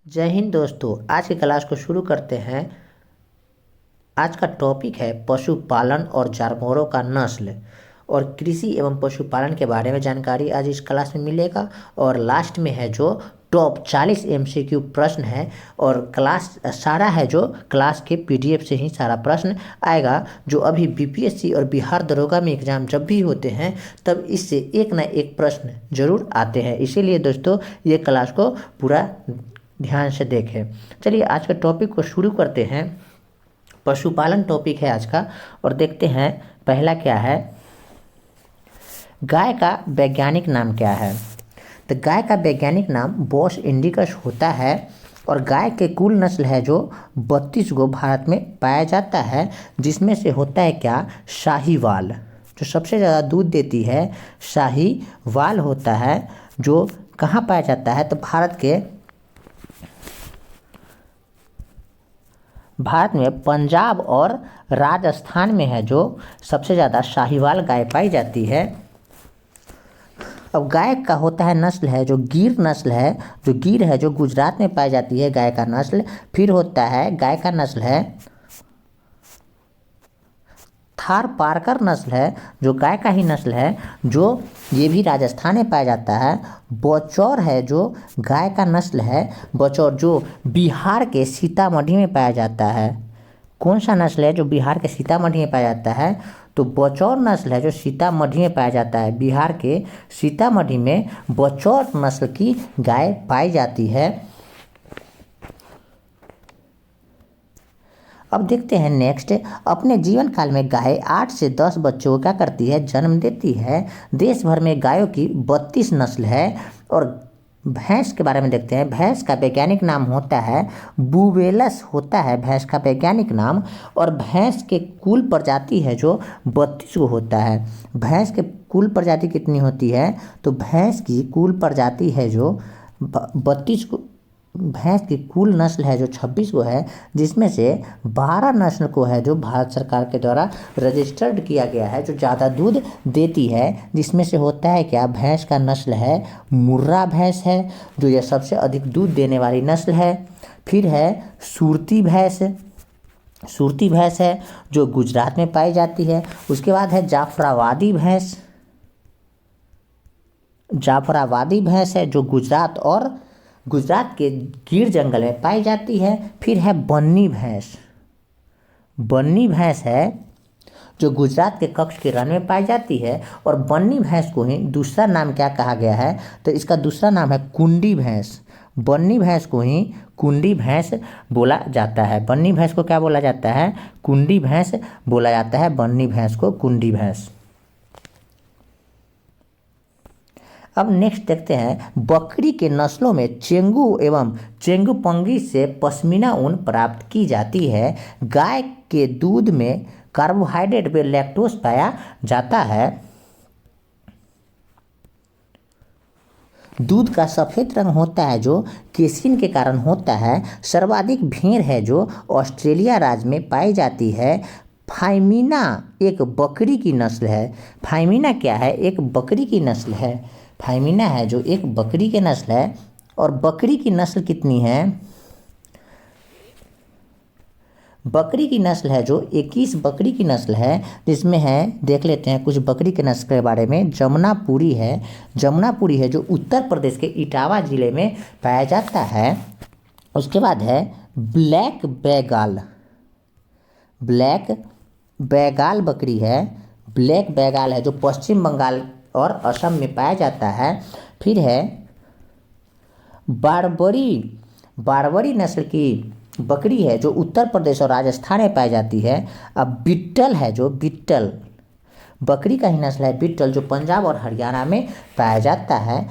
जय हिंद दोस्तों। आज की क्लास को शुरू करते हैं। आज का टॉपिक है पशुपालन और जानवरों का नस्ल और कृषि एवं पशुपालन के बारे में जानकारी आज इस क्लास में मिलेगा। और लास्ट में है जो टॉप 40 एमसीक्यू प्रश्न है और क्लास सारा है जो क्लास के पीडीएफ से ही सारा प्रश्न आएगा। जो अभी बीपीएससी और बिहार दरोगा में एग्जाम जब भी होते हैं तब इससे एक ना एक प्रश्न जरूर आते हैं, इसीलिए दोस्तों ये क्लास को पूरा ध्यान से देखें। चलिए आज के टॉपिक को शुरू करते हैं। पशुपालन टॉपिक है आज का और देखते हैं पहला क्या है। गाय का वैज्ञानिक नाम क्या है? तो गाय का वैज्ञानिक नाम बॉस इंडिकस होता है और गाय के कुल नस्ल है जो 32 गो भारत में पाया जाता है, जिसमें से होता है क्या, शाहीवाल। जो सबसे ज़्यादा दूध देती है शाहीवाल होता है। जो कहाँ पाया जाता है? तो भारत में पंजाब और राजस्थान में है जो सबसे ज़्यादा शाहीवाल गाय पाई जाती है। अब गाय का होता है नस्ल है जो गिर नस्ल है। जो गिर है जो गुजरात में पाई जाती है गाय का नस्ल। फिर होता है गाय का नस्ल है थार पारकर नस्ल है, जो गाय का ही नस्ल है, जो ये भी राजस्थान में पाया जाता है। बचौर है जो गाय का नस्ल है। बचौर जो बिहार के सीतामढ़ी में पाया जाता है। कौन सा नस्ल है जो बिहार के सीतामढ़ी में पाया जाता है? तो बचौर नस्ल है जो सीतामढ़ी में पाया जाता है। बिहार के सीतामढ़ी में बचौर नस्ल की गाय पाई जाती है। अब देखते हैं नेक्स्ट। अपने जीवन काल में गाय 8 से 10 बच्चों को क्या करती है, जन्म देती है। देश भर में गायों की 32 नस्ल है। और भैंस के बारे में देखते हैं। भैंस का वैज्ञानिक नाम होता है बुवेलस होता है भैंस का वैज्ञानिक नाम। और भैंस के कुल प्रजाति है जो 32 को होता है। भैंस के कुल प्रजाति कितनी होती है? तो भैंस की कुल प्रजाति है जो 32 को। भैंस की कुल नस्ल है जो 26 को है, जिसमें से 12 नस्ल को है जो भारत सरकार के द्वारा रजिस्टर्ड किया गया है, जो ज़्यादा दूध देती है। जिसमें से होता है क्या, भैंस का नस्ल है मुर्रा भैंस है, जो यह सबसे अधिक दूध देने वाली नस्ल है। फिर है सुरती भैंस। सुरती भैंस है जो गुजरात में पाई जाती है। उसके बाद है जाफराबादी भैंस। जाफराबादी भैंस है जो गुजरात के गिर जंगल में पाई जाती है। फिर है बन्नी भैंस। बन्नी भैंस है जो गुजरात के कच्छ के रण में पाई जाती है। और बन्नी भैंस को ही दूसरा नाम क्या कहा गया है? तो इसका दूसरा नाम है कुंडी भैंस। बन्नी भैंस को ही कुंडी भैंस बोला जाता है। बन्नी भैंस को क्या बोला जाता है? कुंडी भैंस बोला जाता है। बन्नी भैंस को कुंडी भैंस। अब नेक्स्ट देखते हैं। बकरी के नस्लों में चेंगू एवं चेंगुपंगी से पश्मीना ऊन प्राप्त की जाती है। गाय के दूध में कार्बोहाइड्रेट व लैक्टोज पाया जाता है। दूध का सफ़ेद रंग होता है जो केसिन के कारण होता है। सर्वाधिक भेड़ है जो ऑस्ट्रेलिया राज्य में पाई जाती है। फाइमीना एक बकरी की नस्ल है। फाइमीना क्या है? एक बकरी की नस्ल है। फाइमीना है जो एक बकरी की नस्ल है। और बकरी की नस्ल कितनी है? बकरी की नस्ल है जो 21 बकरी की नस्ल है। जिसमें है, देख लेते हैं कुछ बकरी के नस्ल के बारे में। जमुनापुरी है। जमुनापुरी है जो उत्तर प्रदेश के इटावा जिले में पाया जाता है। उसके बाद है ब्लैक बेंगाल। ब्लैक बेंगाल बकरी है। ब्लैक बेंगाल है जो पश्चिम बंगाल और असम में पाया जाता है। फिर है बारबरी। बारबरी नस्ल की बकरी है जो उत्तर प्रदेश और राजस्थान में पाई जाती है। अब बिट्टल है जो बिट्टल बकरी का ही नस्ल है। बिट्टल जो पंजाब और हरियाणा में पाया जाता है।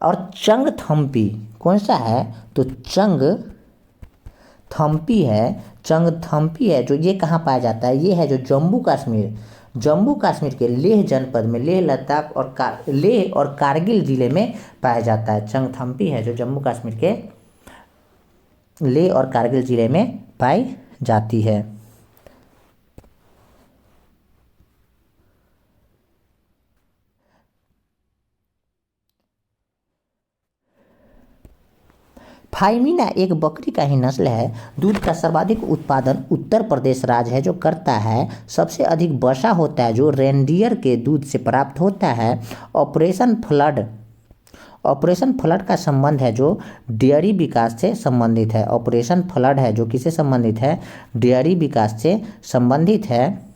और चंगथम्पी कौन सा है? तो चंगथम्पी है। चंगथम्पी है जो ये कहाँ पाया जाता है? ये है जो जम्मू कश्मीर। जम्मू कश्मीर के लेह जनपद में, लेह लद्दाख और लेह और कारगिल जिले में पाया जाता है। चंगथम्पी है जो जम्मू कश्मीर के लेह और कारगिल जिले में पाई जाती है। फाइमिना एक बकरी का ही नस्ल है। दूध का सर्वाधिक उत्पादन उत्तर प्रदेश राज्य है जो करता है। सबसे अधिक वसा होता है जो रेनडियर के दूध से प्राप्त होता है। ऑपरेशन फ्लड का संबंध है जो डेयरी विकास से संबंधित है। ऑपरेशन फ्लड है जो किससे संबंधित है? डेयरी विकास से संबंधित है।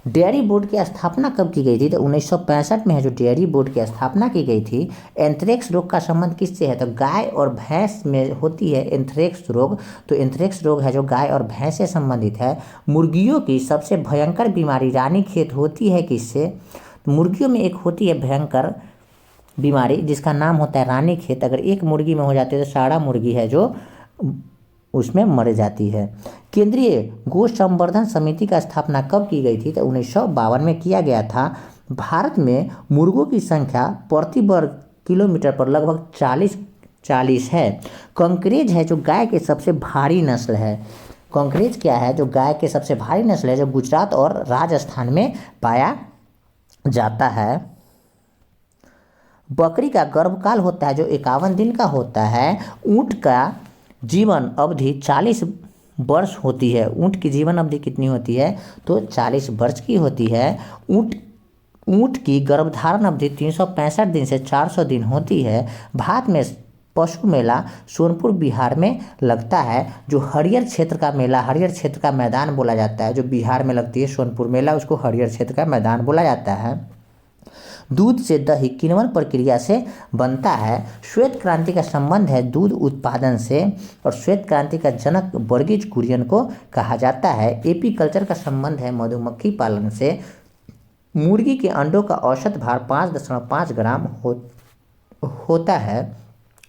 डेयरी बोर्ड की स्थापना कब की गई थी? तो 1965 में है जो डेयरी बोर्ड की स्थापना की गई थी। एंथ्रेक्स रोग का संबंध किससे है? तो गाय और भैंस में होती है एंथ्रेक्स रोग। तो एंथ्रेक्स रोग है जो गाय और भैंस से संबंधित है। मुर्गियों की सबसे भयंकर बीमारी रानीखेत होती है किससे? तो मुर्गियों में एक होती है भयंकर बीमारी जिसका नाम होता है रानीखेत। अगर एक मुर्गी में हो जाती है तो सारा मुर्गी है जो उसमें मर जाती है। केंद्रीय गो संवर्धन समिति का स्थापना कब की गई थी? तो 1952 में किया गया था। भारत में मुर्गों की संख्या प्रति वर्ग किलोमीटर पर लगभग 40 है। कंकरेज है जो गाय के सबसे भारी नस्ल है। कंकरेज क्या है? जो गाय के सबसे भारी नस्ल है जो गुजरात और राजस्थान में पाया जाता है। बकरी का गर्भकाल होता है जो 51 दिन का होता है। ऊँट का जीवन अवधि 40 वर्ष होती है। ऊँट की जीवन अवधि कितनी होती है? तो 40 वर्ष की होती है। ऊँट की गर्भधारण अवधि 365 दिन से 400 दिन होती है। भारत में पशु मेला सोनपुर बिहार में लगता है। जो हरियर क्षेत्र का मेला, हरियर क्षेत्र का मैदान बोला जाता है, जो बिहार में लगती है सोनपुर मेला, उसको हरियर क्षेत्र का मैदान बोला जाता है। दूध से दही किण्वन प्रक्रिया से बनता है। श्वेत क्रांति का संबंध है दूध उत्पादन से और श्वेत क्रांति का जनक वर्गीज कुरियन को कहा जाता है। एपीकल्चर का संबंध है मधुमक्खी पालन से। मुर्गी के अंडों का औसत भार 5.5 ग्राम होता है।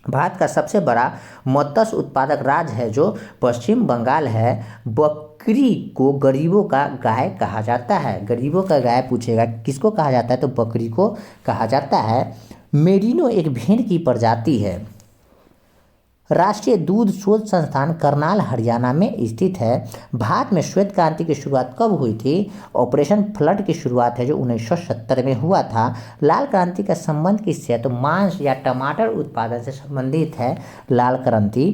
भारत का सबसे बड़ा मत्स्य उत्पादक राज्य है जो पश्चिम बंगाल है। बकरी को गरीबों का गाय कहा जाता है। गरीबों का गाय पूछेगा किसको कहा जाता है? तो बकरी को कहा जाता है। मेरिनो एक भेड़ की प्रजाति है। राष्ट्रीय दूध शोध संस्थान करनाल हरियाणा में स्थित है। भारत में श्वेत क्रांति की शुरुआत कब हुई थी? ऑपरेशन फ्लड की शुरुआत है जो 1970 में हुआ था। लाल क्रांति का संबंध किससे है? तो मांस या टमाटर उत्पादन से संबंधित है लाल क्रांति।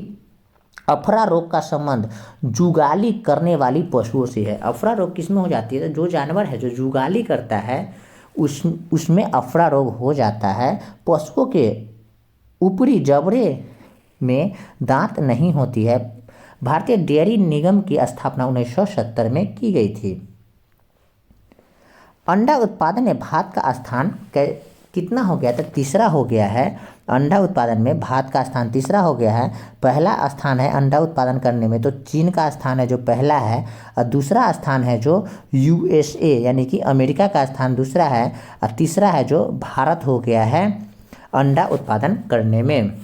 अफरा रोग का संबंध जुगाली करने वाली पशुओं से है। अफरा रोग किसमें हो जाती है? तो जो जानवर है जो जुगाली करता है उसमें अफरा रोग हो जाता है। पशुओं के ऊपरी जबड़े में दांत नहीं होती है। भारतीय डेयरी निगम की स्थापना 1970 में की गई थी। अंडा उत्पादन में भारत का स्थान कितना हो गया? तो तीसरा हो गया है। अंडा उत्पादन में भारत का स्थान तीसरा हो गया है। पहला स्थान है अंडा उत्पादन करने में तो चीन का स्थान है जो पहला है, और दूसरा स्थान है जो यूएसए यानी कि अमेरिका का स्थान दूसरा है, और तीसरा है जो भारत हो गया है अंडा उत्पादन करने में।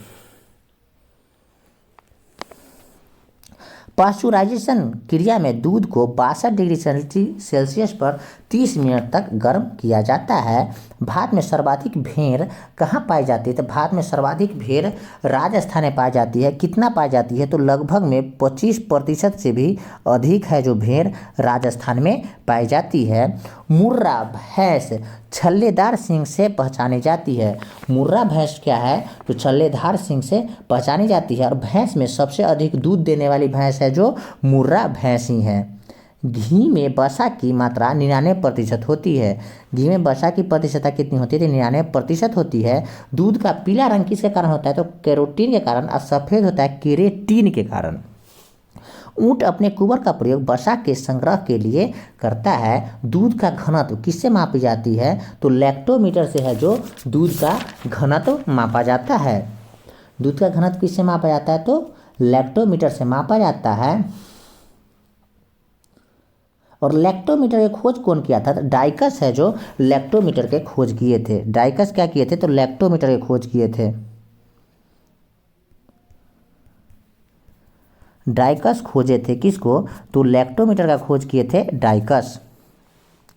पास्चुराइजेशन क्रिया में दूध को 62 डिग्री सेल्सियस पर 30 मिनट तक गर्म किया जाता है। भारत में सर्वाधिक भेड़ कहाँ पाई जाती है? तो भारत में सर्वाधिक भेड़ राजस्थान में पाई जाती है। कितना पाई जाती है? तो लगभग में 25% से भी अधिक है जो भेड़ राजस्थान में पाई जाती है। मुर्रा भैंस छल्लेदार सींग से पहचानी जाती है। मुर्रा भैंस क्या है? तो छल्लेदार सींग से पहचानी जाती है। और भैंस में सबसे अधिक दूध देने वाली भैंस है जो मुर्रा भैंस ही है। घी में वसा की मात्रा 99% होती है। घी में वसा की प्रतिशतता कितनी होती है? तो 99% होती है। दूध का पीला रंग किसके कारण होता है? तो कैरोटीन के कारण, और सफ़ेद होता है केरेटीन के कारण। ऊँट अपने कुबर का प्रयोग वसा के संग्रह के लिए करता है। दूध का घनत्व किससे मापी जाती है? तो लैक्टोमीटर से है जो दूध का घनत्व मापा जाता है। दूध का घनत्व किससे मापा जाता है? तो लैक्टोमीटर से मापा जाता है। और लैक्टोमीटर की खोज कौन किया था? तो डाइकस है जो लैक्टोमीटर के खोज किए थे। डाइकस क्या किए थे? तो लैक्टोमीटर के खोज किए थे। डाइकस खोजे थे किसको? तो लैक्टोमीटर का खोज किए थे डाइकस।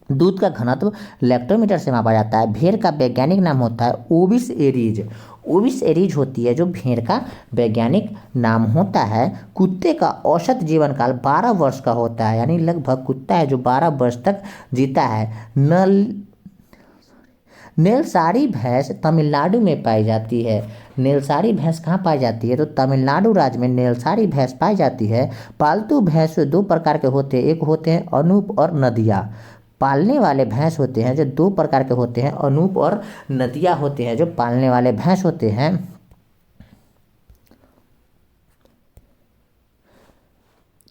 दूध का घनत्व लैक्टोमीटर से मापा जाता है। भेड़ का वैज्ञानिक नाम होता है ओविस एरीज। ओविस एरीज होती है जो भेड़ का वैज्ञानिक नाम होता है। कुत्ते का औसत जीवन काल 12 वर्ष का होता है, यानी लगभग कुत्ता है जो 12 वर्ष तक जीता है। नेलसारी भैंस तमिलनाडु में पाई जाती है। नेलसारी भैंस कहाँ पाई जाती है? तो तमिलनाडु राज्य में नेलसारी भैंस पाई जाती है। पालतू भैंस दो प्रकार के होते हैं, एक होते हैं अनूप और नदिया। पालने वाले भैंस होते हैं जो दो प्रकार के होते हैं, अनूप और नदिया होते हैं जो पालने वाले भैंस होते हैं।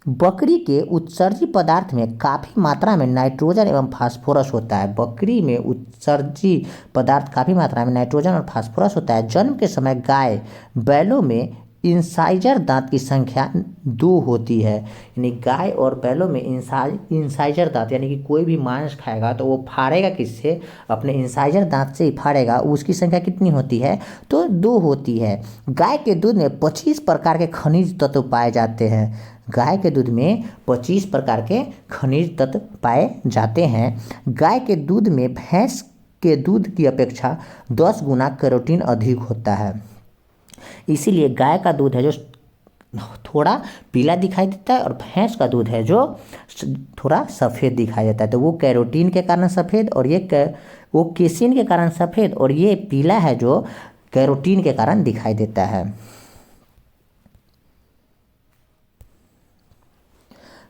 बकरी के उत्सर्जी पदार्थ में काफ़ी मात्रा में नाइट्रोजन एवं फास्फोरस होता है। बकरी में उत्सर्जी पदार्थ काफ़ी मात्रा में नाइट्रोजन और फास्फोरस होता है। जन्म के समय गाय बैलों में इंसाइजर दांत की संख्या 2 होती है। यानी गाय और बैलों में इंसाइजर दांत, यानी कि कोई भी मांस खाएगा तो वो फाड़ेगा किससे? अपने इंसाइजर दांत से ही फाड़ेगा। उसकी संख्या कितनी होती है? तो 2 होती है। गाय के दूध में 25 प्रकार के खनिज तत्व पाए जाते हैं। गाय के दूध में 25 प्रकार के खनिज तत्व पाए जाते हैं। गाय के दूध में भैंस के दूध की अपेक्षा 10 गुना कैरोटीन अधिक होता है। इसीलिए गाय का दूध है जो थोड़ा पीला दिखाई देता है और भैंस का दूध है जो थोड़ा सफ़ेद दिखाई देता है। तो वो कैरोटीन के कारण सफ़ेद और वो केसिन के कारण सफ़ेद, और ये पीला है जो कैरोटीन के कारण दिखाई देता है।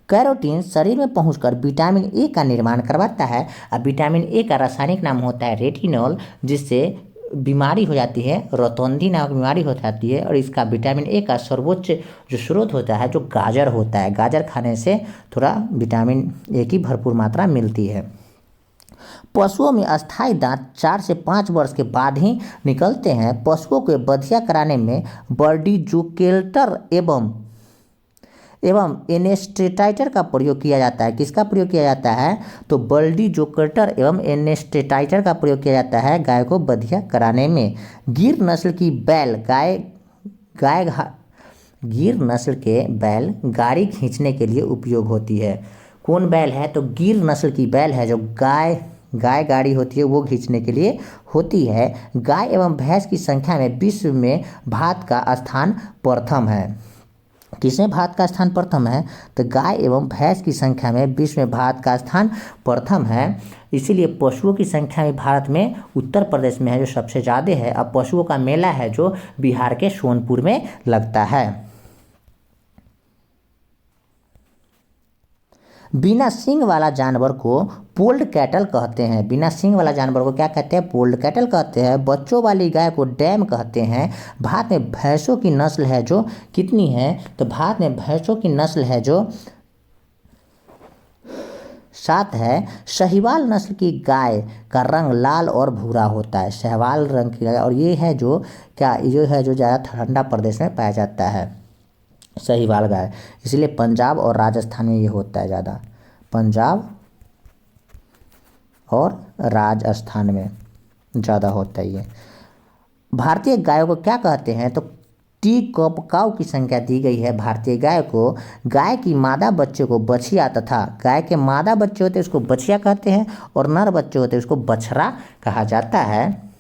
कैरोटीन शरीर में पहुंचकर विटामिन ए का निर्माण करवाता है। अब विटामिन ए का रासायनिक नाम होता है रेटिनॉल, जिससे बीमारी हो जाती है, रोतोंदी नामक बीमारी हो जाती है। और इसका विटामिन ए का सर्वोच्च जो स्रोत होता है जो गाजर होता है। गाजर खाने से थोड़ा विटामिन ए की भरपूर मात्रा मिलती है। पशुओं में अस्थायी दांत 4 से 5 वर्ष के बाद ही निकलते हैं। पशुओं को बधिया कराने में बर्डीजोकेल्टर एवं एनेस्टेटाइटर का प्रयोग किया जाता है। किसका प्रयोग किया जाता है? तो बर्डीजोकेल्टर एवं एनेस्टेटाइटर का प्रयोग किया जाता है गाय को बधिया कराने में। गिर नस्ल की बैल गिर नस्ल के बैल गाड़ी खींचने के लिए उपयोग होती है। कौन बैल है? तो गिर नस्ल की बैल है जो गाय गाड़ी होती है वो खींचने के लिए होती है। गाय एवं भैंस की संख्या में विश्व में भारत का स्थान प्रथम है। किसमें भारत का स्थान प्रथम है? तो गाय एवं भैंस की संख्या में विश्व में भारत का स्थान प्रथम है। इसीलिए पशुओं की संख्या में भारत में उत्तर प्रदेश में है जो सबसे ज़्यादा है। अब पशुओं का मेला है जो बिहार के सोनपुर में लगता है। बिना सींग वाला जानवर को पोल्ड कैटल कहते हैं। बिना सींग वाला जानवर को क्या कहते हैं? पोल्ड कैटल कहते हैं। बच्चों वाली गाय को डैम कहते हैं। भारत में भैंसों की नस्ल है जो कितनी है? तो भारत में भैंसों की नस्ल है जो 7 है। साहिवाल नस्ल की गाय का रंग लाल और भूरा होता है। साहिवाल रंग की गाय, और ये है जो ज़्यादा ठंडा प्रदेश में पाया जाता है साहिवाल गाय। इसलिए पंजाब और राजस्थान में ये होता है ज़्यादा। पंजाब और राजस्थान में ज़्यादा होता है ये। भारतीय गायों को क्या कहते हैं? तो टी काउ की संख्या दी गई है भारतीय गाय को। गाय की मादा बच्चे को बछिया तथा गाय के मादा बच्चे होते हैं उसको बछिया कहते हैं, और नर बच्चे होते हैं उसको बछड़ा कहा जाता है।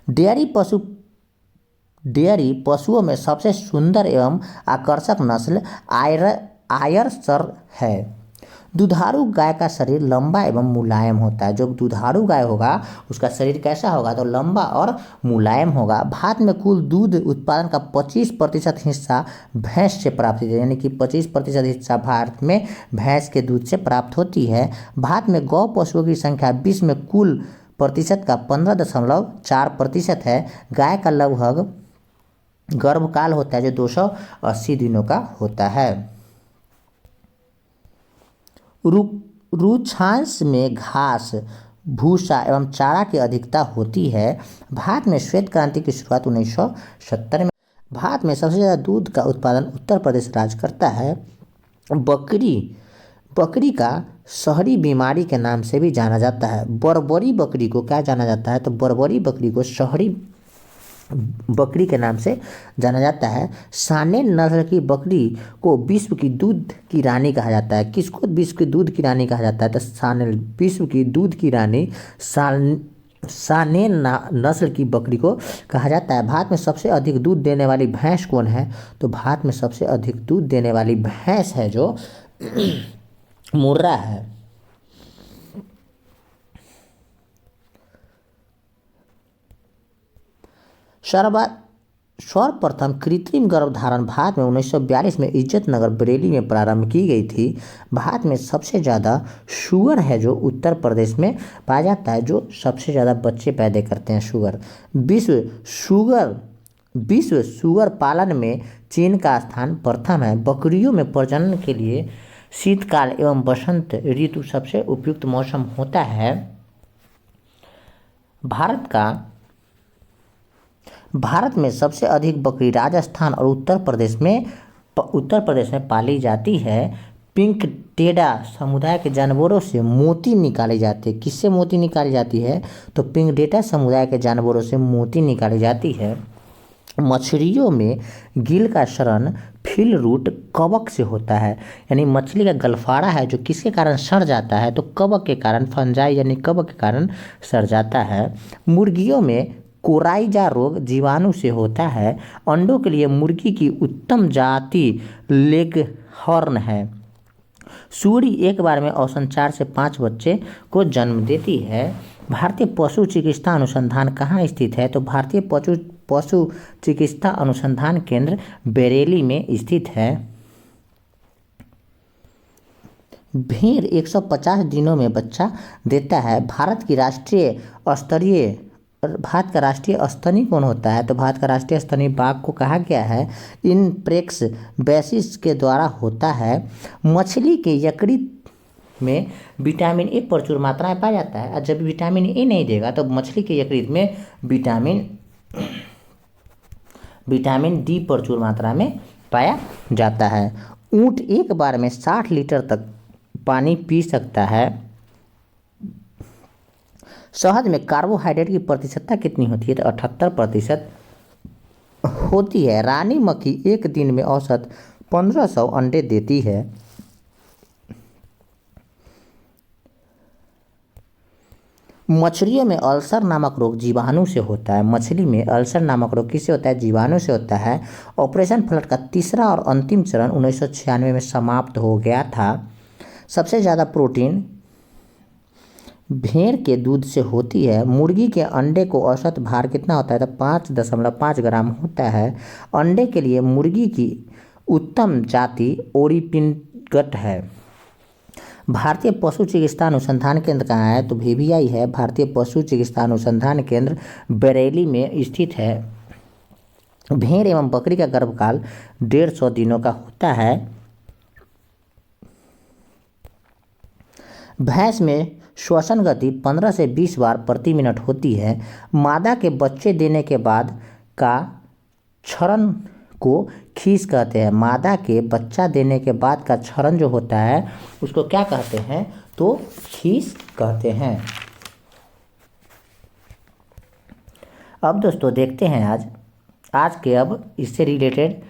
डेयरी पशुओं में सबसे सुंदर एवं आकर्षक नस्ल आयरशर है। दुधारू गाय का शरीर लंबा एवं मुलायम होता है। जो दुधारू गाय होगा उसका शरीर कैसा होगा? तो लंबा और मुलायम होगा। भारत में कुल दूध उत्पादन का 25% हिस्सा भैंस से प्राप्त होती है। यानी कि 25% हिस्सा भारत में भैंस के दूध से प्राप्त होती है। भारत में गौ पशुओं की संख्या विश्व में कुल प्रतिशत का 15.4% है। गाय का लगभग गर्भकाल होता है जो 280 दिनों का होता है। रुक्षांश में घास, भूसा एवं चारा की अधिकता होती है। भारत में श्वेत क्रांति की शुरुआत 1970 में। भारत में सबसे ज़्यादा दूध का उत्पादन उत्तर प्रदेश राज्य करता है। बकरी का शहरी बीमारी के नाम से भी जाना जाता है। बर्बरी बकरी को क्या जाना जाता है? तो बर्बरी बकरी को शहरी बकरी के नाम से जाना जाता है। सानेन नस्ल की बकरी को विश्व की दूध की रानी कहा जाता है। किसको विश्व की दूध की रानी कहा जाता है? तो सानेन, विश्व की दूध की रानी सानेन नस्ल की बकरी को कहा जाता है। भारत में सबसे अधिक दूध देने वाली भैंस कौन है? तो भारत में सबसे अधिक दूध देने वाली भैंस है जो मुर्रा है। सर्वप्रथम कृत्रिम गर्भधारण भारत में 1942 में इज्जतनगर बरेली में प्रारंभ की गई थी। भारत में सबसे ज़्यादा शुगर है जो उत्तर प्रदेश में पाया जाता है, जो सबसे ज़्यादा बच्चे पैदा करते हैं शुगर। विश्व शुगर पालन में चीन का स्थान प्रथम है। बकरियों में प्रजनन के लिए शीतकाल एवं बसंत ऋतु सबसे उपयुक्त मौसम होता है। भारत में सबसे अधिक बकरी राजस्थान और उत्तर प्रदेश में पाली जाती है। पिंक टेडा समुदाय के जानवरों से मोती निकाली जाती है। किससे मोती निकाली जाती है? तो पिंक टेडा समुदाय के जानवरों से मोती निकाली जाती है। मछलियों में गिल का क्षरण फिल रूट कवक से होता है, यानी मछली का गलफाड़ा है जो किसके कारण सड़ जाता है? तो कवक के कारण, फंजाई यानी कवक के कारण सड़ जाता है। मुर्गियों में कोराइजा रोग जीवाणु से होता है। अंडों के लिए मुर्गी की उत्तम जाति लेगहॉर्न है। सूरी एक बार में औसतन 4 से 5 बच्चे को जन्म देती है। भारतीय पशु चिकित्सा अनुसंधान कहाँ स्थित है? तो भारतीय पशु चिकित्सा अनुसंधान केंद्र बरेली में स्थित है। भेड़ 150 दिनों में बच्चा देता है। भारत का राष्ट्रीय स्तनी कौन होता है? तो भारत का राष्ट्रीय स्तनी बाघ को कहा गया है इनप्रेक्स बेसिस के द्वारा होता है। मछली के यकृत में विटामिन ए प्रचुर मात्रा में पाया जाता है। और जब विटामिन ए नहीं देगा तो मछली के यकृत में विटामिन डी प्रचुर मात्रा में पाया जाता है। ऊंट एक बार में 60 लीटर तक पानी पी सकता है। शहद में कार्बोहाइड्रेट की प्रतिशतता कितनी होती है? तो 78% होती है। रानी मक्खी एक दिन में औसत 1500 अंडे देती है। मछलियों में अल्सर नामक रोग जीवाणु से होता है। मछली में अल्सर नामक रोग किससे होता है? जीवाणु से होता है। ऑपरेशन फ्लड का तीसरा और अंतिम चरण 1996 में समाप्त हो गया था। सबसे ज़्यादा प्रोटीन भेड़ के दूध से होती है। मुर्गी के अंडे को औसत भार कितना होता है? तो 5.5 ग्राम होता है। अंडे के लिए मुर्गी की उत्तम जाति ओरिपिंगट है। भारतीय पशु चिकित्सा अनुसंधान केंद्र कहाँ है? तो VVI है। भारतीय पशु चिकित्सा अनुसंधान केंद्र बरेली में स्थित है। भेड़ एवं बकरी का गर्भकाल 150 दिनों का होता है। भैंस में श्वसन गति 15 से 20 बार प्रति मिनट होती है। मादा के बच्चे देने के बाद का क्षरण को खीस कहते हैं। मादा के बच्चा देने के बाद का क्षरण जो होता है उसको क्या कहते हैं? तो खीस कहते हैं। अब दोस्तों देखते हैं आज के अब इससे रिलेटेड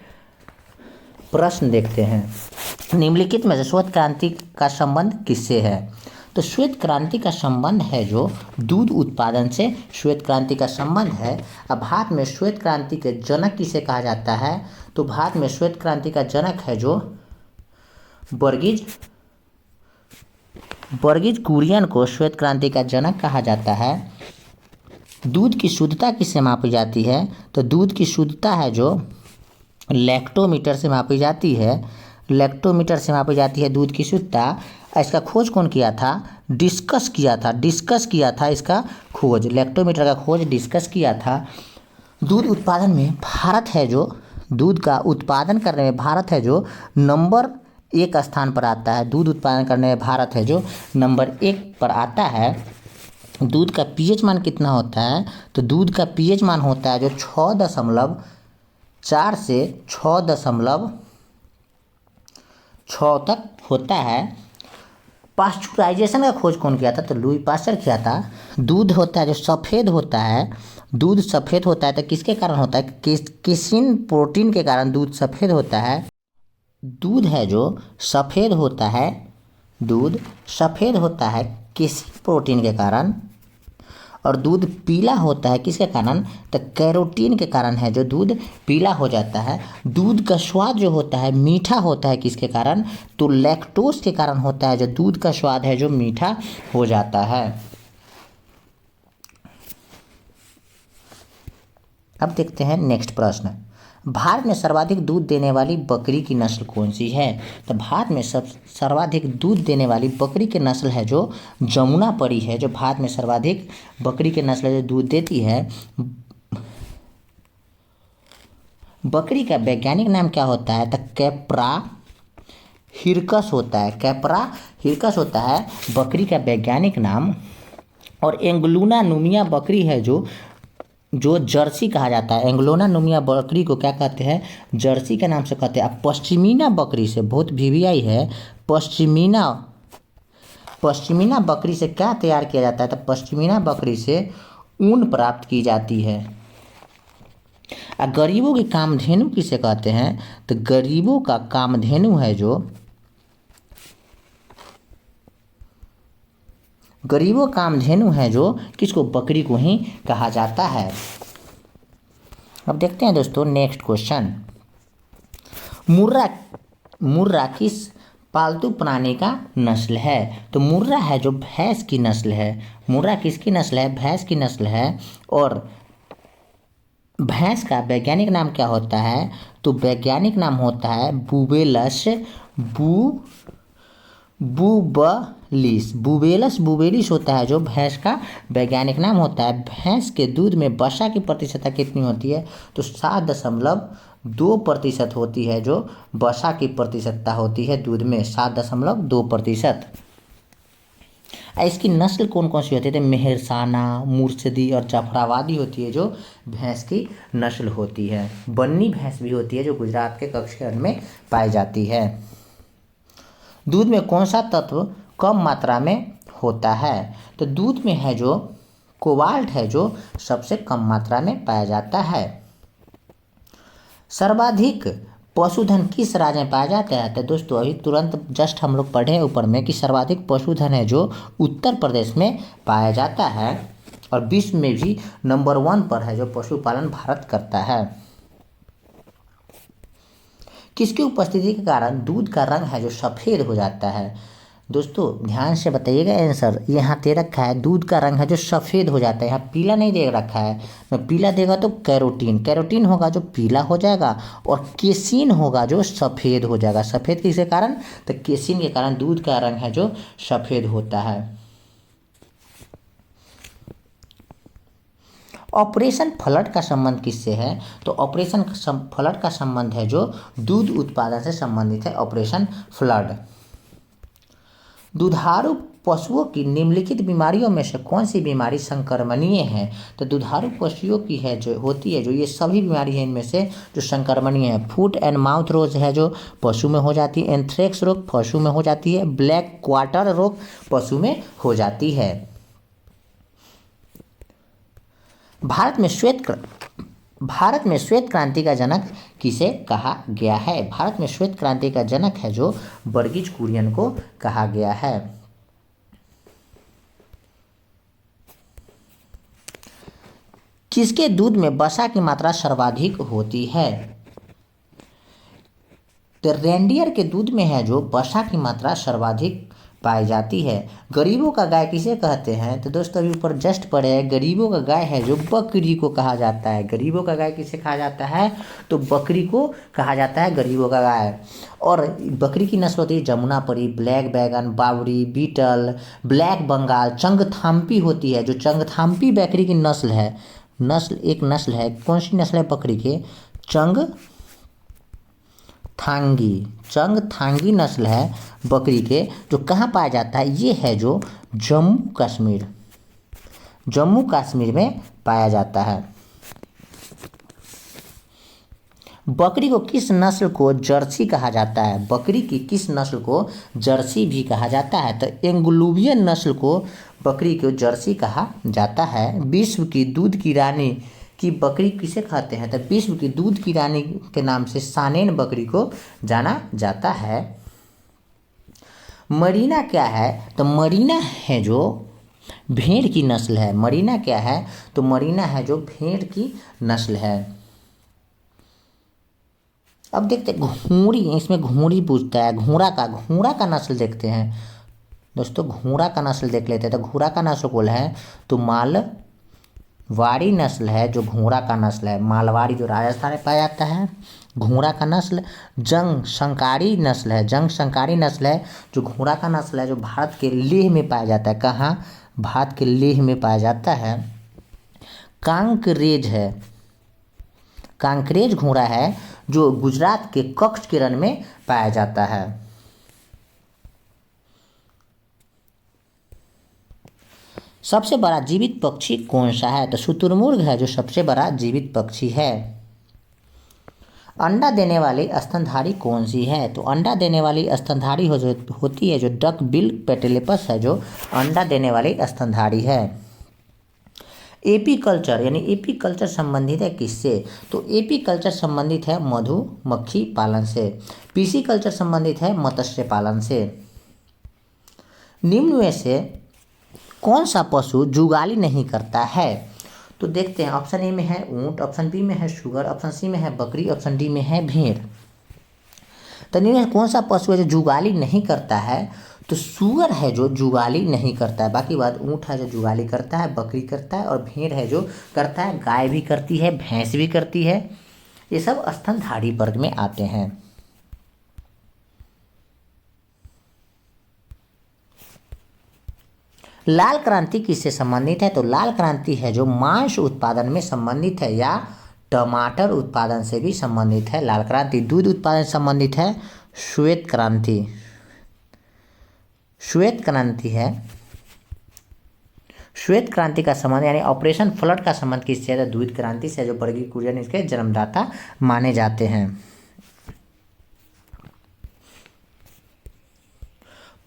प्रश्न देखते हैं। निम्नलिखित में से श्वेत क्रांति का संबंध किससे है? तो श्वेत क्रांति का संबंध है जो दूध उत्पादन से श्वेत क्रांति का संबंध है। अब भारत में श्वेत क्रांति के जनक किसे कहा जाता है? तो भारत में श्वेत क्रांति का जनक है जो वर्गीज कुरियन को श्वेत क्रांति का जनक कहा जाता है। दूध की शुद्धता किससे मापी जाती है? तो दूध की शुद्धता है जो लैक्टोमीटर से मापी जाती है। लैक्टोमीटर से मापी जाती है दूध की शुद्धता। इसका खोज कौन किया था? डिस्कस किया था इसका खोज। लैक्टोमीटर का खोज डिस्कस किया था। दूध उत्पादन में भारत है जो दूध का उत्पादन करने में भारत है जो नंबर 1 स्थान पर आता है। दूध उत्पादन करने में भारत है जो नंबर 1 पर आता है। दूध का पीएच मान कितना होता है? तो दूध का पीएच मान होता है जो 6.4 से 6.6 तक होता है। पास्चुराइजेशन का खोज कौन किया था? तो लुई पास्चर किया था। दूध होता है जो सफ़ेद होता है, दूध सफ़ेद होता है तो किसके कारण होता है? किसिन प्रोटीन के कारण दूध सफ़ेद होता है। दूध है जो सफ़ेद होता है, दूध सफ़ेद होता है किसिन प्रोटीन के कारण। और दूध पीला होता है किसके कारण? तो कैरोटीन के कारण है जो दूध पीला हो जाता है। दूध का स्वाद जो होता है मीठा होता है किसके कारण? तो लैक्टोज के कारण होता है जो दूध का स्वाद है जो मीठा हो जाता है। अब देखते हैं नेक्स्ट प्रश्न। भारत में सर्वाधिक दूध देने वाली बकरी की नस्ल कौन सी है? तो भारत में सर्वाधिक दूध देने वाली बकरी की नस्ल है जो जमुनापरी है, जो भारत में सर्वाधिक बकरी की नस्ल जो दूध देती है। बकरी का वैज्ञानिक नाम क्या होता है? तो कैप्रा हिरकस होता है, कैप्रा हिरकस होता है बकरी का वैज्ञानिक नाम। और एंगलूना नुमिया बकरी है जो जर्सी कहा जाता है। एंग्लोना नुमिया बकरी को क्या कहते हैं? जर्सी के नाम से कहते हैं। अब पश्चिमीना बकरी से, बहुत वीवीआई है, पश्चिमीना बकरी से क्या तैयार किया जाता है? तो पश्चिमीना बकरी से ऊन प्राप्त की जाती है। गरीबों की कामधेनु किसे कहते हैं? तो गरीबों का कामधेनु है जो किसको? बकरी को ही कहा जाता है। अब देखते हैं दोस्तों नेक्स्ट क्वेश्चन। मुर्रा किस पालतू प्राणी का नस्ल है? तो मुर्रा है जो भैंस की नस्ल है। मुर्रा किसकी नस्ल है? भैंस की नस्ल है। और भैंस का वैज्ञानिक नाम क्या होता है? तो वैज्ञानिक नाम होता है बुबेलस बुबेलिस होता है जो भैंस का वैज्ञानिक नाम होता है। भैंस के दूध में वसा की प्रतिशतता कितनी होती है? तो 7.2% होती है जो वसा की प्रतिशतता होती है दूध में, 7.2%। इसकी नस्ल कौन कौन सी होती है? तो मेहरसाना, मुर्शदी और जाफराबादी होती है जो भैंस की नस्ल होती है। बन्नी भैंस भी होती है जो गुजरात के कक्षगढ़ में पाई जाती है। दूध में कौन सा तत्व कम मात्रा में होता है? तो दूध में है जो कोबाल्ट है जो सबसे कम मात्रा में पाया जाता है। सर्वाधिक पशुधन किस राज्य में पाया जाता है? तो दोस्तों अभी तुरंत जस्ट हम लोग पढ़े ऊपर में कि सर्वाधिक पशुधन है जो उत्तर प्रदेश में पाया जाता है। और विश्व में भी नंबर 1 पर है जो पशुपालन भारत करता है। किसकी उपस्थिति के कारण दूध का रंग है जो सफ़ेद हो जाता है? दोस्तों ध्यान से बताइएगा आंसर। यहाँ दे रखा है दूध का रंग है जो सफ़ेद हो जाता है, यहाँ पीला नहीं दे रखा है। मैं पीला देगा तो कैरोटीन होगा जो पीला हो जाएगा, और केसिन होगा जो सफ़ेद हो जाएगा। सफ़ेद किसके कारण? तो केसिन के कारण दूध का रंग है जो सफ़ेद होता है। ऑपरेशन फ्लड का संबंध किससे है? तो ऑपरेशन फ्लड का संबंध है जो दूध उत्पादन से संबंधित है, ऑपरेशन फ्लड। दुधारू पशुओं की निम्नलिखित बीमारियों में से कौन सी बीमारी संक्रमणीय है? तो दुधारू पशुओं की है जो होती है जो ये सभी बीमारी है इनमें से जो संक्रमणीय है। फुट एंड माउथ रोग है जो पशु में हो जाती है। एंथ्रेक्स रोग पशु में हो जाती है। ब्लैक क्वार्टर रोग पशु में हो जाती है। भारत में श्वेत क्रांति का जनक किसे कहा गया है? भारत में श्वेत क्रांति का जनक है जो वर्गीज कुरियन को कहा गया है। किसके दूध में वसा की मात्रा सर्वाधिक होती है? तो रेंडियर के दूध में है जो वसा की मात्रा सर्वाधिक पाई जाती है। गरीबों का गाय किसे कहते हैं? तो दोस्तों अभी ऊपर जस्ट पढ़े हैं, गरीबों का गाय है जो बकरी को कहा जाता है। गरीबों का गाय किसे कहा जाता है? तो बकरी को कहा जाता है गरीबों का गाय। और बकरी की नस्ल होती है जमुनापरी, ब्लैक बैगन, बावरी, बीटल, ब्लैक बंगाल, चंगथाम्पी होती है जो चंगथाम्पी बकरी की नस्ल है। एक नस्ल है, कौन सी नस्ल है बकरी के? चंगथांगी नस्ल है बकरी के, जो कहाँ पाया जाता है? ये है जो जम्मू कश्मीर में पाया जाता है। बकरी को किस नस्ल को जर्सी कहा जाता है? बकरी की किस नस्ल को जर्सी भी कहा जाता है? तो एंग्लूवियन नस्ल को बकरी को जर्सी कहा जाता है। विश्व की दूध की रानी की बकरी किसे कहते हैं? तो विश्व की दूध की रानी के नाम से सानेन बकरी को जाना जाता है। मरीना क्या है? तो मरीना है जो भेड़ की नस्ल है। मरीना क्या है? तो मरीना है जो भेड़ की नस्ल है। अब देखते घोड़ी, इसमें घोड़ी पूछता है। घोड़ा का नस्ल देखते हैं दोस्तों। घोड़ा का नस्ल देख लेते हैं। तो घोड़ा का नस्ल कौन है? तो वाड़ी नस्ल है जो घोड़ा का नस्ल है, मालवाड़ी जो राजस्थान में पाया जाता है घोड़ा का नस्ल। जंग संकारी नस्ल है, जंग संकारी नस्ल है जो घोड़ा का नस्ल है, जो भारत के लेह में पाया जाता है। कहाँ? भारत के लेह में पाया जाता है। कांकरेज है, कांकरेज घोड़ा है जो गुजरात के कच्छ के रण में पाया जाता है। सबसे बड़ा जीवित पक्षी कौन सा है? तो शुतुरमुर्ग है जो सबसे बड़ा जीवित पक्षी है। अंडा देने वाली स्तनधारी कौन सी है? तो अंडा देने वाली स्तनधारी होती है जो डक बिल पेटेलेपस है, जो अंडा देने वाली स्तनधारी है। एपी कल्चर यानी एपी कल्चर संबंधित है किससे? तो एपी कल्चर संबंधित है मधुमक्खी पालन से। पीसी कल्चर संबंधित है मत्स्य पालन से। निम्न में से कौन सा पशु जुगाली नहीं करता है? तो देखते हैं, ऑप्शन ए में है ऊंट, ऑप्शन बी में है शुगर, ऑप्शन सी में है बकरी, ऑप्शन डी में है भेड़। तो निम्न में कौन सा पशु है जो जुगाली नहीं करता है? तो सुअर है जो जुगाली नहीं करता है। बाकी बात ऊंट है जो जुगाली करता है, बकरी करता है, और भेड़ है जो करता है, गाय भी करती है, भैंस भी करती है। ये सब स्तनधारी वर्ग में आते हैं। लाल क्रांति किससे संबंधित है? तो लाल क्रांति है जो मांस उत्पादन में संबंधित है या टमाटर उत्पादन से भी संबंधित है। लाल क्रांति दूध उत्पादन से संबंधित है। श्वेत क्रांति, श्वेत क्रांति है, श्वेत क्रांति का संबंध यानी ऑपरेशन फ्लड का संबंध किससे है? तो दूध क्रांति से, जो वर्गीय कुरियन इसके जन्मदाता माने जाते हैं।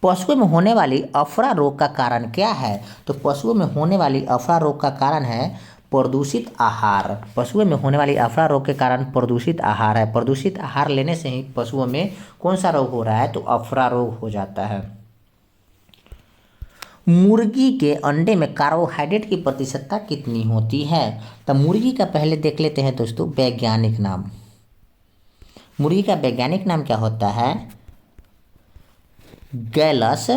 पशुओं में होने वाली अफरा रोग का कारण क्या है? तो पशुओं में होने वाली अफरा रोग का कारण है प्रदूषित आहार। पशुओं में होने वाली अफरा रोग के कारण प्रदूषित आहार है। प्रदूषित आहार लेने से ही पशुओं में कौन सा रोग हो रहा है? तो अफरा रोग हो जाता है। मुर्गी के अंडे में कार्बोहाइड्रेट की प्रतिशतता कितनी होती है? तो मुर्गी का पहले देख लेते हैं दोस्तों वैज्ञानिक नाम। मुर्गी का वैज्ञानिक नाम क्या होता है? गैलस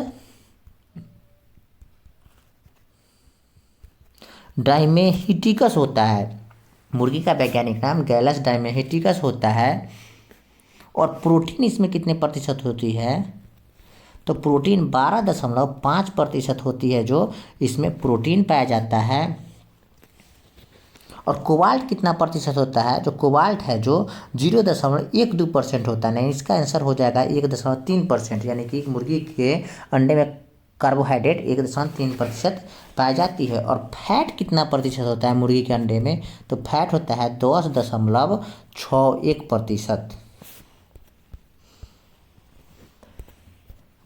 डाइमेहिटिकस होता है। मुर्गी का वैज्ञानिक नाम गैलस डाइमेहिटिकस होता है। और प्रोटीन इसमें कितने प्रतिशत होती है? तो प्रोटीन 12.5% होती है जो इसमें प्रोटीन पाया जाता है। और कोबाल्ट कितना प्रतिशत होता है? जो कोबाल्ट है जो 0.12% होता है। नहीं, इसका आंसर हो जाएगा 1.3%, यानी कि मुर्गी के अंडे में कार्बोहाइड्रेट 1.3% पाई जाती है। और फैट कितना प्रतिशत होता है मुर्गी के अंडे में? तो फैट होता है 10.61%।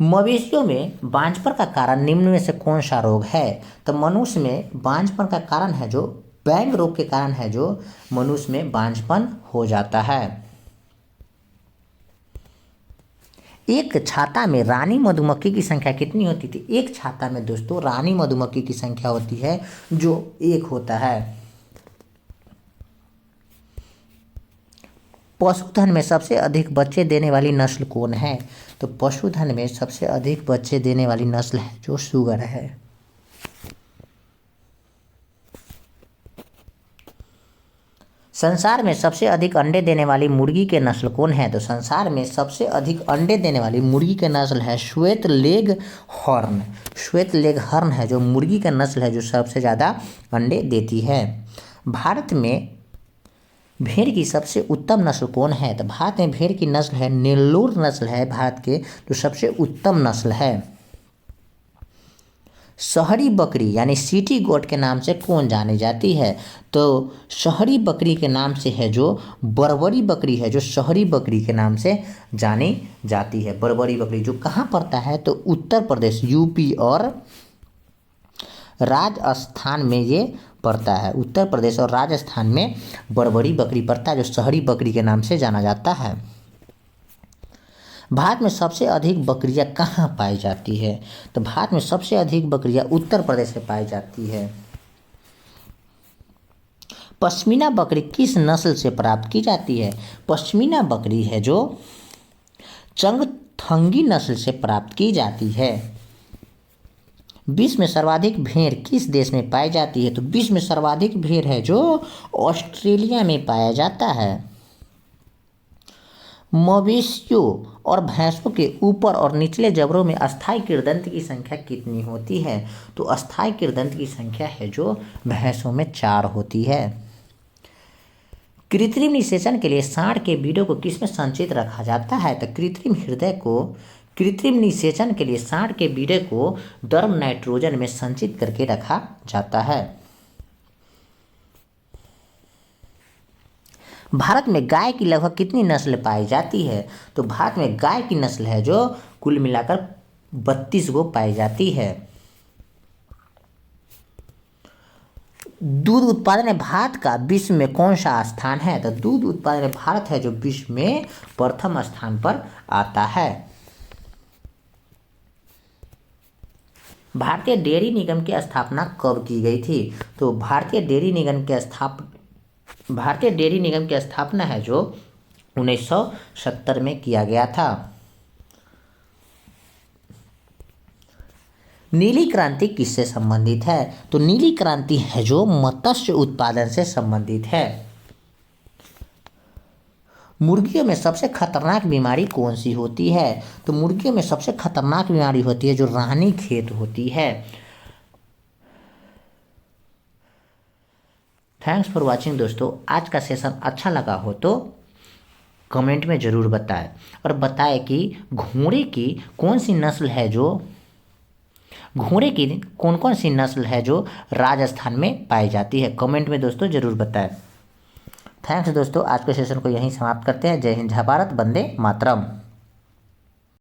मवेशियों में बांझपन का कारण निम्न में से कौन सा रोग है? तो मनुष्य में बांझपन का कारण है जो बैंग रोग के कारण है जो मनुष्य में बांझपन हो जाता है। एक छाता में रानी मधुमक्खी की संख्या कितनी होती थी? एक छाता में दोस्तों रानी मधुमक्खी की संख्या होती है जो 1 होता है। पशुधन में सबसे अधिक बच्चे देने वाली नस्ल कौन है? तो पशुधन में सबसे अधिक बच्चे देने वाली नस्ल है जो सुगर है। संसार में सबसे अधिक अंडे देने वाली मुर्गी के नस्ल कौन है? तो संसार में सबसे अधिक अंडे देने वाली मुर्गी के नस्ल है श्वेत लेग हॉर्न। श्वेत लेग हॉर्न है जो मुर्गी का नस्ल है जो सबसे ज़्यादा अंडे देती है। भारत में भेड़ की सबसे उत्तम नस्ल कौन है? तो भारत में भेड़ की नस्ल है नेल्लोर नस्ल है भारत के जो सबसे उत्तम नस्ल है। शहरी बकरी यानी सिटी गोट के नाम से कौन जानी जाती है? तो शहरी बकरी के नाम से है जो बर्बरी बकरी है जो शहरी बकरी के नाम से जानी जाती है। बर्बरी बकरी जो कहाँ पड़ता है? तो उत्तर प्रदेश, यूपी और राजस्थान में ये पड़ता है। उत्तर प्रदेश और राजस्थान में बर्बरी बकरी पड़ता है जो शहरी बकरी के नाम से जाना जाता है। भारत में सबसे अधिक बकरियां कहाँ पाई जाती है? तो भारत में सबसे अधिक बकरियां उत्तर प्रदेश में पाई जाती है। पश्मीना बकरी किस नस्ल से प्राप्त की जाती है? पश्मीना बकरी है जो चंगथंगी नस्ल से प्राप्त की जाती है। विश्व में सर्वाधिक भेड़ किस देश में पाई जाती है? तो विश्व में सर्वाधिक भेड़ है जो ऑस्ट्रेलिया में पाया जाता है। मवेशियों और भैंसों के ऊपर और निचले जबड़ों में अस्थायी किरदंत की संख्या कितनी होती है? तो अस्थायी किरदंत की संख्या है जो भैंसों में 4 होती है। कृत्रिम निषेचन के लिए सांड के बीडों को किसमें संचित रखा जाता है? तो कृत्रिम निषेचन के लिए सांड के बीडे को गर्म नाइट्रोजन में संचित करके रखा जाता है। भारत में गाय की लगभग कितनी नस्ल पाई जाती है? तो भारत में गाय की नस्ल है जो कुल मिलाकर 32 गो पाई जाती है। दूध उत्पादन में भारत का विश्व में कौन सा स्थान है? तो दूध उत्पादन में भारत है जो विश्व में प्रथम स्थान पर आता है। भारतीय डेयरी निगम की स्थापना कब की गई थी? तो भारतीय डेयरी निगम की स्थापना है जो 1970 में किया गया था। नीली क्रांति किससे संबंधित है? तो नीली क्रांति है जो मत्स्य उत्पादन से संबंधित है। मुर्गियों में सबसे खतरनाक बीमारी कौन सी होती है? तो मुर्गियों में सबसे खतरनाक बीमारी होती है जो रानीखेत होती है। थैंक्स फॉर वॉचिंग दोस्तों। आज का सेशन अच्छा लगा हो तो कमेंट में ज़रूर बताएं और बताएं कि घोड़े की कौन कौन सी नस्ल है जो राजस्थान में पाई जाती है। कमेंट में दोस्तों ज़रूर बताएं। थैंक्स दोस्तों। आज के सेशन को यहीं समाप्त करते हैं। जय हिंद, जय भारत, वंदे मातरम।